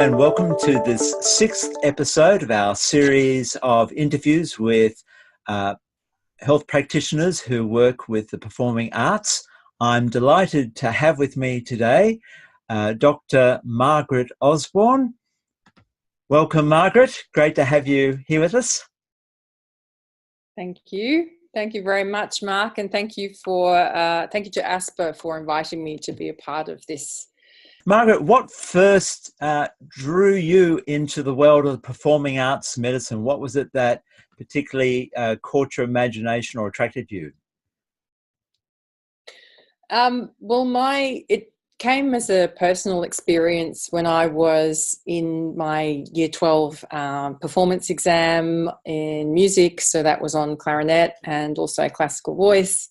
Hi, and welcome to this sixth episode of our series of interviews with health practitioners who work with the performing arts. I'm delighted to have with me today Dr. Margaret Osborne. Welcome, Margaret. Great to have you here with us. Thank you. Thank you very much, Mark, and thank you to ASPAH for inviting me to be a part of this. Margaret, what first drew you into the world of performing arts medicine? What was it that particularly caught your imagination or attracted you? It came as a personal experience when I was in my Year 12 performance exam in music. So that was on clarinet and also classical voice.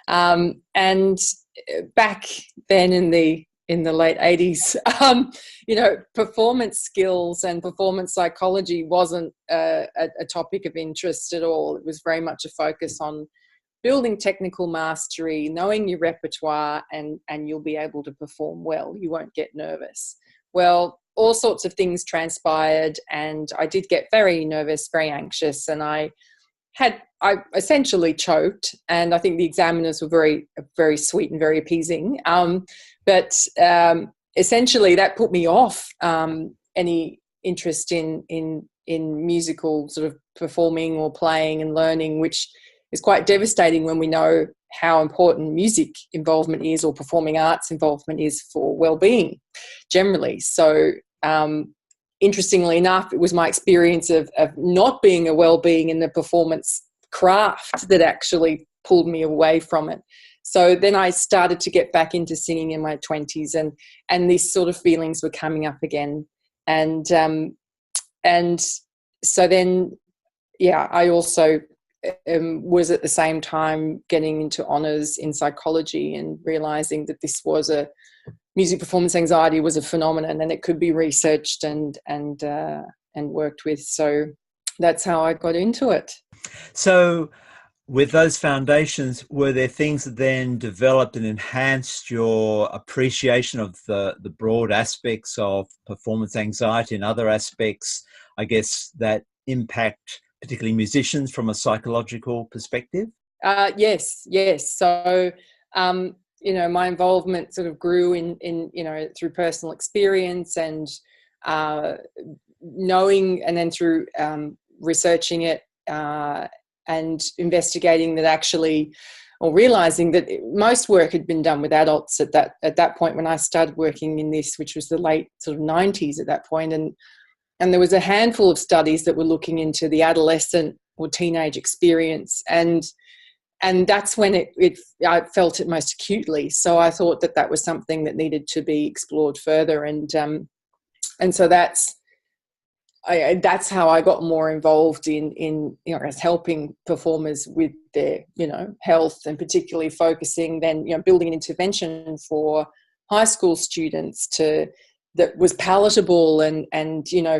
And back then in the late 80s, performance skills and performance psychology wasn't a topic of interest at all. It was very much a focus on building technical mastery, knowing your repertoire, and you'll be able to perform well. You won't get nervous. Well, all sorts of things transpired, and I did get very nervous, very anxious, and I essentially choked, and I think the examiners were very, very sweet and very appeasing. But essentially that put me off any interest in musical sort of performing or playing and learning, which is quite devastating when we know how important music involvement is, or performing arts involvement is, for well-being generally. So interestingly enough, it was my experience of not being a well-being in the performance craft that actually pulled me away from it. So then I started to get back into singing in my 20s, and these sort of feelings were coming up again. And so then, I also was at the same time getting into honours in psychology and realising that this was music performance anxiety was a phenomenon, and it could be researched and worked with. So that's how I got into it. So with those foundations, were there things that then developed and enhanced your appreciation of the broad aspects of performance anxiety and other aspects, I guess, that impact particularly musicians from a psychological perspective? Yes. So, my involvement sort of grew in through personal experience and knowing, and then through researching it and investigating that actually, or realising that most work had been done with adults at that point when I started working in this, which was the late sort of 90s at that point. And there was a handful of studies that were looking into the adolescent or teenage experience. And that's when I felt it most acutely. So I thought that was something that needed to be explored further. And so that's how I got more involved in as helping performers with their, health, and particularly focusing then, building an intervention for high school students that was palatable and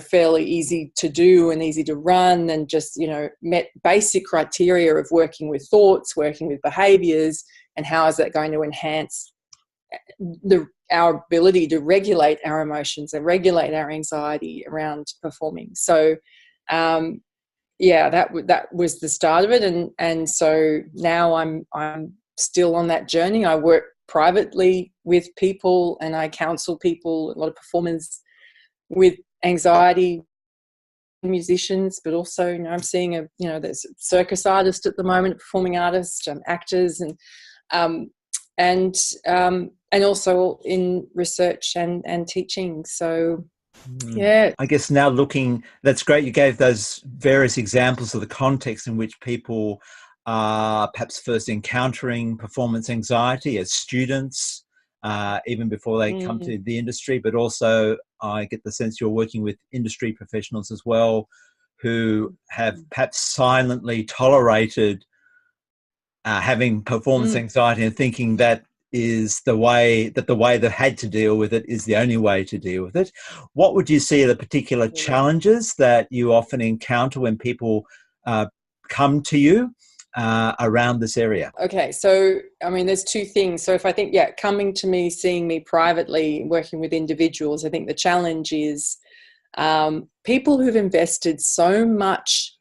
fairly easy to do and easy to run, and just, met basic criteria of working with thoughts, working with behaviours, and how is that going to enhance our ability to regulate our emotions and regulate our anxiety around performing. So, that was the start of it. And so now I'm still on that journey. I work privately with people, and I counsel people, a lot of performers with anxiety, musicians, but also, I'm seeing there's a circus artist at the moment, performing artists, actors, and also in research and teaching. So I guess now looking, that's great. You gave those various examples of the context in which people are perhaps first encountering performance anxiety as students, even before they come to the industry, but also I get the sense you're working with industry professionals as well, who have perhaps silently tolerated having performance anxiety and thinking that is the way they've had to deal with it is the only way to deal with it. What would you see are the particular challenges that you often encounter when people come to you around this area? Okay, so there's two things. So if I think, coming to me, seeing me privately, working with individuals, I think the challenge is People who've invested so much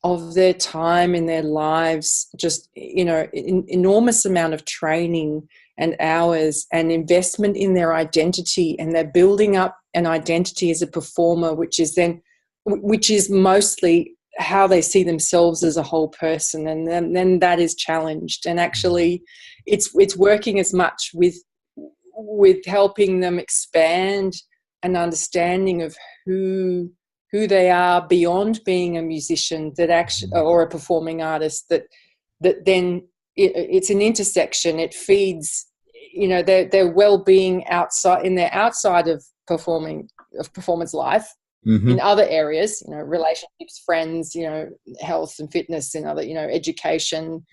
of their time in their lives, just, enormous amount of training and hours and investment in their identity, and they're building up an identity as a performer, which is mostly how they see themselves as a whole person, and then that is challenged. And actually it's working as much with helping them expand an understanding of who they are beyond being a musician, that actually, or a performing artist, that then it's an intersection. It feeds, their well-being outside of performance life, in other areas, relationships, friends, health and fitness, and other, education.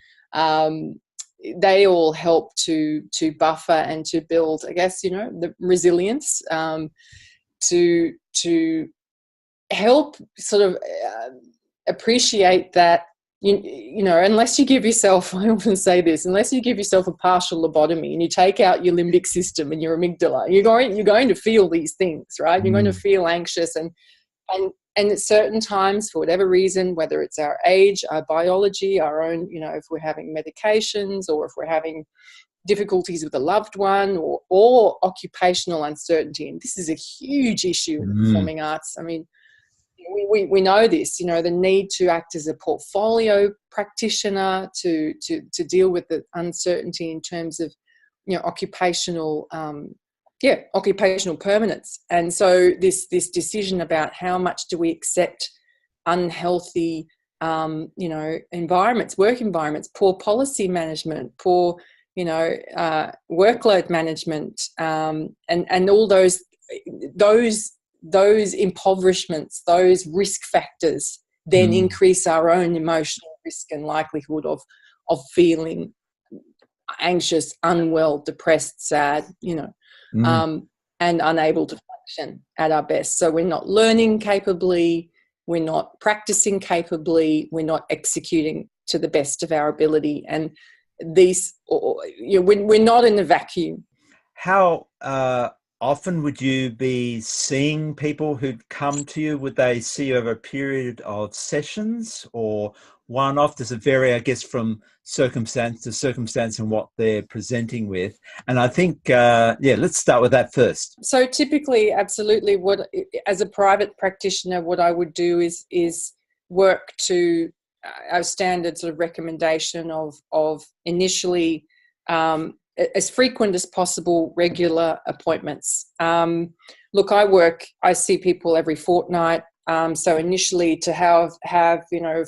They all help to buffer and to build, I guess, the resilience, to help sort of appreciate that, unless you give yourself, I often say this, unless you give yourself a partial lobotomy and you take out your limbic system and your amygdala, you're going to feel these things, right? You're going to feel anxious, and at certain times, for whatever reason, whether it's our age, our biology, our own, if we're having medications, or if we're having difficulties with a loved one, or occupational uncertainty. And this is a huge issue in the performing arts. I mean, we know this, the need to act as a portfolio practitioner to deal with the uncertainty in terms of, occupational permanence. And so this decision about how much do we accept unhealthy, environments, work environments, poor policy management, poor, workload management, and all those impoverishments, those risk factors then increase our own emotional risk and likelihood of feeling anxious, unwell, depressed, sad, and unable to function at our best. So we're not learning capably, we're not practicing capably, we're not executing to the best of our ability. And we're not in a vacuum. How often would you be seeing people who'd come to you? Would they see you over a period of sessions, or one-off? Does it vary, I guess, from circumstance to circumstance and what they're presenting with? And I think, let's start with that first. So typically, absolutely, as a private practitioner, what I would do is work to our standard sort of recommendation of initially as frequent as possible regular appointments. Look, I see people every fortnight. So initially to have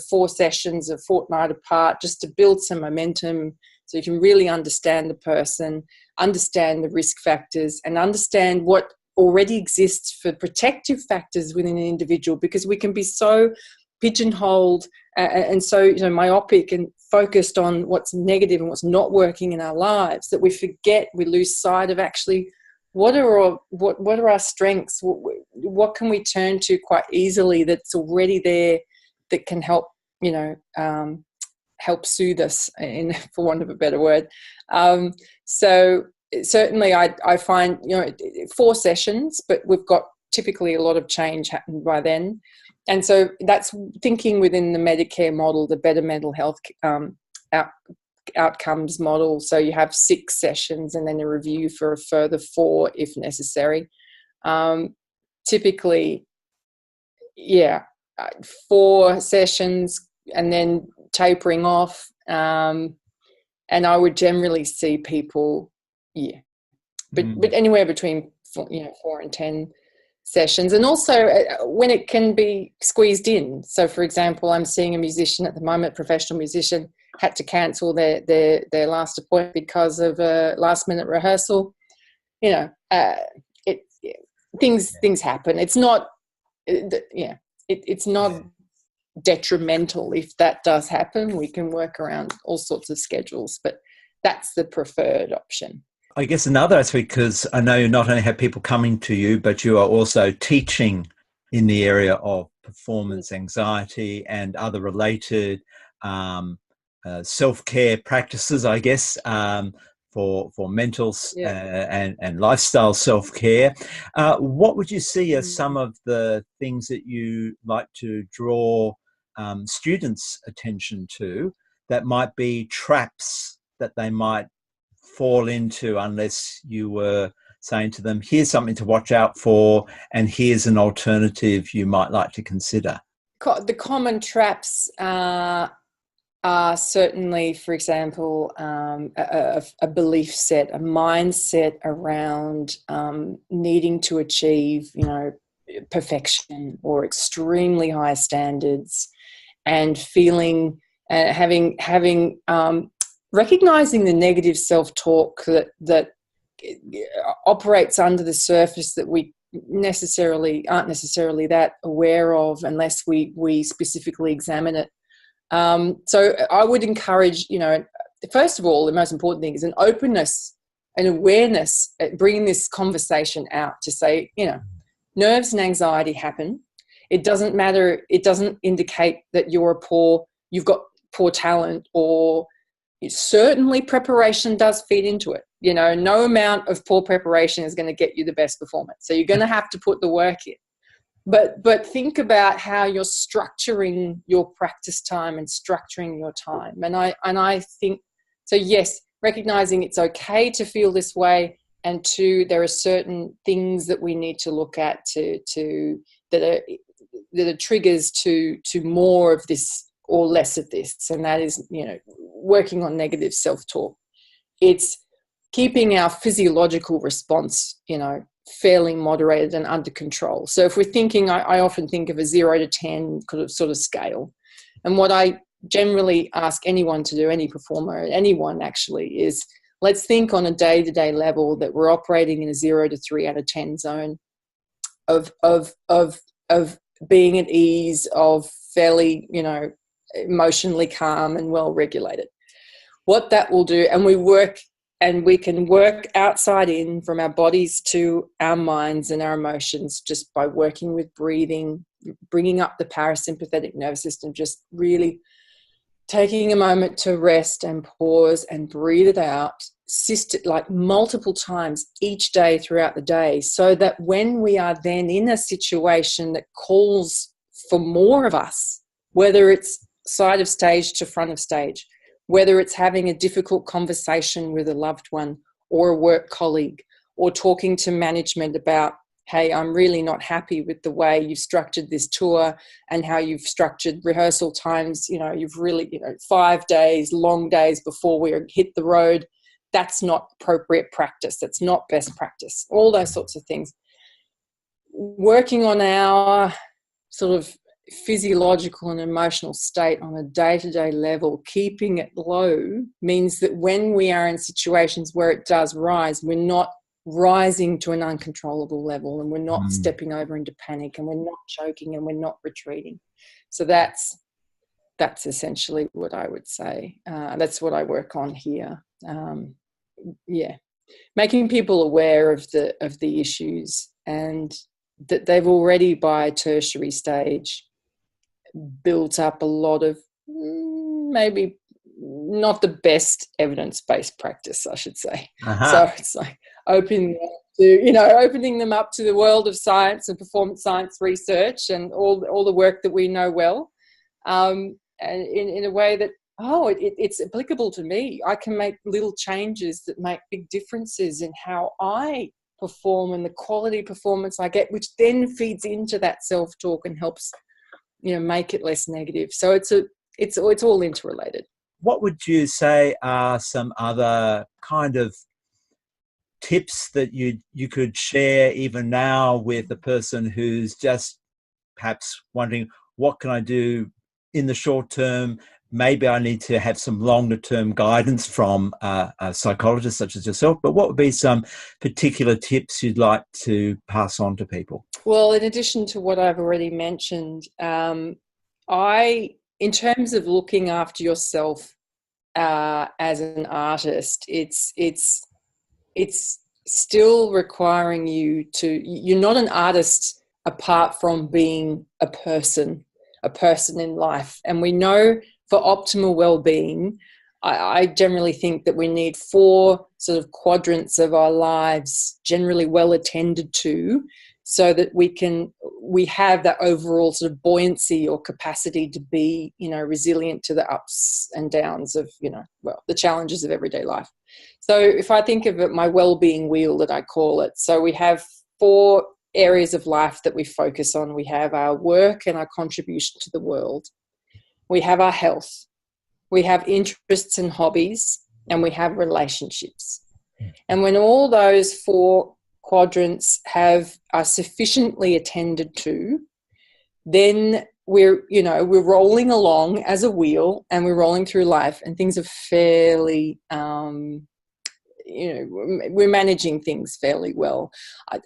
4 sessions a fortnight apart, just to build some momentum, so you can really understand the person, understand the risk factors, and understand what already exists for protective factors within an individual, because we can be so pigeonholed and so myopic and focused on what's negative and what's not working in our lives, that we lose sight of actually what are our strengths, what can we turn to quite easily that's already there, that can help help soothe us, for want of a better word. So certainly I find 4 sessions, but we've got typically a lot of change happened by then. And so that's thinking within the Medicare model, the better mental health outcomes model. So you have 6 sessions and then a review for a further 4 if necessary. Typically, 4 sessions and then tapering off. And I would generally see people, but anywhere between 4 and 10 sessions. And also when it can be squeezed in. So for example, I'm seeing a musician at the moment, professional musician, had to cancel their last appointment because of a last minute rehearsal. Things happen. It's not it's not detrimental if that does happen. We can work around all sorts of schedules, but that's the preferred option. I guess another aspect, because I know you not only have people coming to you, but you are also teaching in the area of performance anxiety and other related self-care practices, I guess, for mental and lifestyle self-care. What would you see as some of the things that you like to draw students' attention to that might be traps that they might fall into unless you were saying to them, here's something to watch out for and here's an alternative you might like to consider? The common traps are certainly, for example, a belief set, a mindset around needing to achieve, perfection or extremely high standards, and feeling, having recognizing the negative self-talk that operates under the surface that we aren't necessarily that aware of unless we specifically examine it. So I would encourage, first of all, the most important thing is an openness and awareness at bringing this conversation out to say, nerves and anxiety happen. It doesn't matter. It doesn't indicate that you've got poor talent, or certainly preparation does feed into it. No amount of poor preparation is going to get you the best performance. So you're going to have to put the work in. But think about how you're structuring your practice time and structuring your time. And I think, so yes, recognizing it's okay to feel this way, and two, there are certain things that we need to look at that are triggers to more of this or less of this, and that is, working on negative self-talk. It's keeping our physiological response, fairly moderated and under control. So if we're thinking, I often think of a 0 to 10 sort of scale. And what I generally ask anyone to do, any performer, anyone actually, is let's think on a day-to-day level that we're operating in a 0 to 3 out of 10 zone of being at ease, of fairly, emotionally calm and well regulated. What that will do, and we can work outside in, from our bodies to our minds and our emotions, just by working with breathing, bringing up the parasympathetic nervous system, just really taking a moment to rest and pause and breathe it out, like multiple times each day throughout the day, so that when we are then in a situation that calls for more of us, whether it's side of stage to front of stage, whether it's having a difficult conversation with a loved one or a work colleague, or talking to management about, hey, I'm really not happy with the way you've structured this tour and how you've structured rehearsal times. You've really, 5 days, long days before we hit the road. That's not appropriate practice. That's not best practice. All those sorts of things. Working on our sort of physiological and emotional state on a day-to-day level, keeping it low, means that when we are in situations where it does rise, we're not rising to an uncontrollable level, and we're not stepping over into panic, and we're not choking, and we're not retreating. So that's essentially what I would say. That's what I work on here. Making people aware of the issues, and that they've already, by tertiary stage, built up a lot of maybe not the best evidence-based practice, I should say. So it's like opening them up to the world of science and performance science research and all the work that we know well, and in a way that, it's applicable to me. I can make little changes that make big differences in how I perform and the quality performance I get, which then feeds into that self-talk and helps make it less negative. So it's all interrelated. What would you say are some other kind of tips that you could share even now with the person who's just perhaps wondering, what can I do in the short term? Maybe I need to have some longer term guidance from a psychologist such as yourself, but what would be some particular tips you'd like to pass on to people? Well, in addition to what I've already mentioned, in terms of looking after yourself as an artist, it's still requiring you're not an artist apart from being a person in life. And we know for optimal well-being, I generally think that we need 4 sort of quadrants of our lives generally well attended to, so that we have that overall sort of buoyancy or capacity to be, resilient to the ups and downs of, the challenges of everyday life. So if I think of it, my well-being wheel that I call it, so we have 4 areas of life that we focus on. We have our work and our contribution to the world. We have our health. We have interests and hobbies, and we have relationships. And when all those 4 quadrants are sufficiently attended to, then we're rolling along as a wheel, and we're rolling through life, and things are fairly, we're managing things fairly well.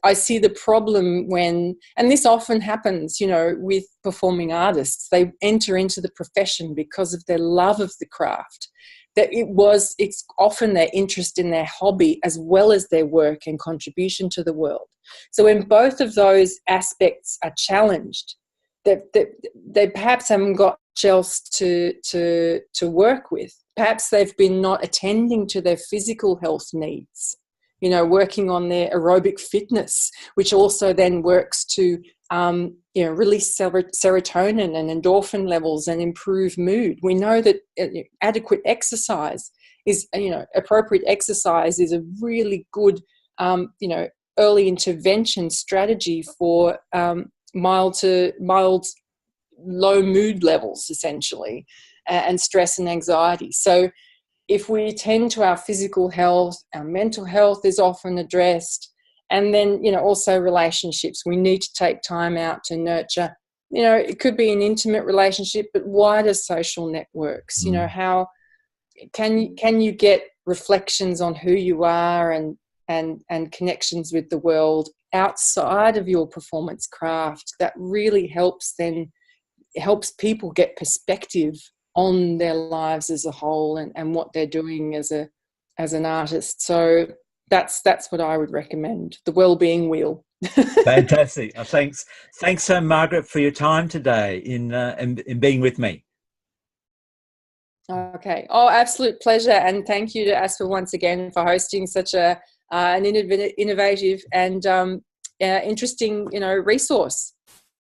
I see the problem when, and this often happens, with performing artists, they enter into the profession because of their love of the craft. That it's often their interest in their hobby as well as their work and contribution to the world. So when both of those aspects are challenged, they perhaps haven't got else to work with. Perhaps they've been not attending to their physical health needs, working on their aerobic fitness, which also then works to release serotonin and endorphin levels and improve mood. We know that adequate exercise is, appropriate exercise is a really good, early intervention strategy for mild low mood levels, essentially, and stress and anxiety. So if we attend to our physical health, our mental health is often addressed. And then, also relationships. We need to take time out to nurture, it could be an intimate relationship, but wider social networks. How can you get reflections on who you are and connections with the world outside of your performance craft that really helps people get perspective on their lives as a whole and what they're doing as an artist. So that's what I would recommend, the well-being wheel. Fantastic. Thanks, Margaret, for your time today in being with me. Okay. Oh, absolute pleasure. And thank you to ASPAH once again for hosting such an innovative and interesting, resource.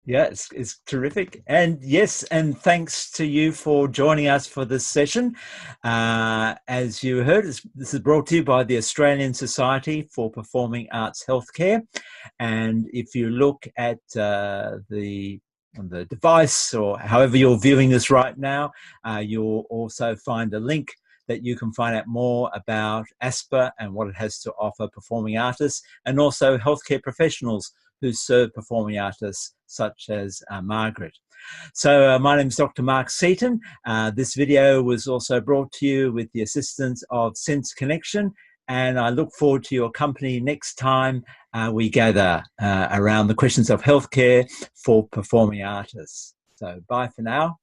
Yeah, it's terrific. And yes, and thanks to you for joining us for this session. As you heard, this is brought to you by the Australian Society for Performing Arts Healthcare. And if you look at on the device, or however you're viewing this right now, you'll also find a link that you can find out more about ASPAH and what it has to offer performing artists, and also healthcare professionals who serve performing artists such as Margaret. So my name is Dr. Mark Seaton. This video was also brought to you with the assistance of Sense Connection, and I look forward to your company next time we gather around the questions of healthcare for performing artists. So bye for now.